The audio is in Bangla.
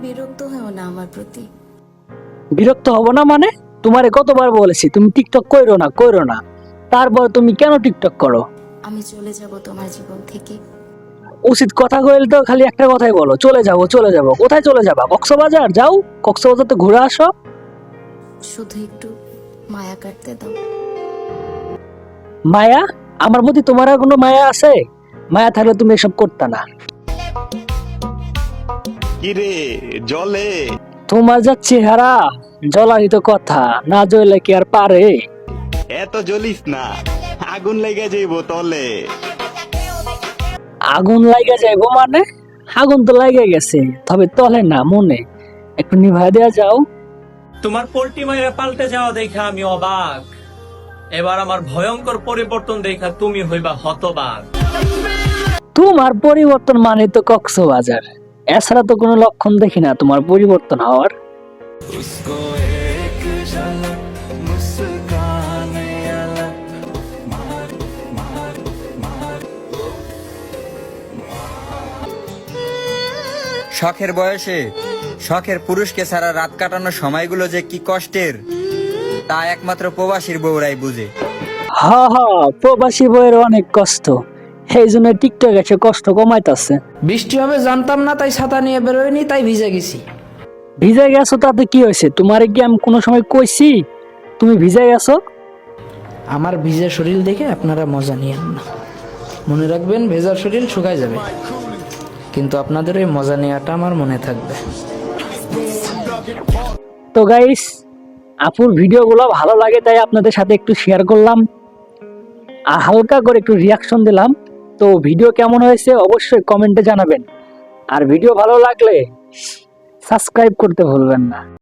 বিরক্ত হও না আমার প্রতি। বিরক্ত হব না মানে? তোমারে কতবার বলেছি তুমি টিকটক কইরো না কইরো না, তারপর তুমি কেন টিকটক করো? আমি চলে যাব তোমার জীবন থেকে। উচিত কথা কইলে তো খালি একটা কথাই বলো, চলে যাব চলে যাব। কোথায় চলে যাবা? কক্সবাজার যাও, কক্সবাজার তো ঘুরে আসো। শুধু একটু মায়া কাটতে দাও। মায়া? আমার প্রতি তোমার আর কোনো মায়া আছে? মায়া থাকলে তুমি এসব করতে না। কিরে জলে? তোমার যা চেহারা, জ্বলারই তো কথা, না জ্বলে কি আর পারে? এত জ্বলিস না, আগুন লেগে যাইব তলে। আগুন লাগা যাইবো মানে? আগুন তো লাগে গেছে, তবে তলে না মনে। একটু নিভাই দেয়া যাও। তোমার পোল্ট্রি মাইরা পাল্টে যাওয়া দেখা আমি অবাক। এবার আমার ভয়ঙ্কর পরিবর্তন দেখা তুমি হইবা হতবাক। তোমার পরিবর্তন মানে তো কক্সবাজার, এছাড়া তো কোনো লক্ষণ দেখি না তোমার পরিবর্তন হওয়ার। শখের বয়সে শখের পুরুষকে ছাড়া রাত কাটানোর সময়গুলো যে কি কষ্টের, তা একমাত্র প্রবাসীর বউরাই বুঝে। হা হা, প্রবাসী বইয়ের অনেক কষ্ট, সেই জন্য টিকটক এসে কষ্ট কমাইতেছে। বৃষ্টি হবে জানতাম না, তাই ছাতা নিয়ে বেরোয়নি, তাই ভিজে গেছি। ভিজে গেছো তাতে কি হয়েছে? তোমার কি আমি কোনো সময় কইছি তুমি ভিজে গেছো? আমার ভিজে শরীর দেখে আপনারা মজা নিয়েন না। মনে রাখবেন, ভেজা শরীর শুকায় যাবে, কিন্তু আপনাদের এই মজা নেওয়াটা আমার মনে থাকবে। তো গাইস, আপুর ভিডিওগুলো ভালো লাগে তাই আপনাদের সাথে একটু শেয়ার করলাম আর হালকা করে একটু রিয়াকশন দিলাম। তো ভিডিও কেমন হয়েছে অবশ্যই কমেন্টে জানাবেন, আর ভিডিও ভালো লাগলে সাবস্ক্রাইব করতে ভুলবেন না।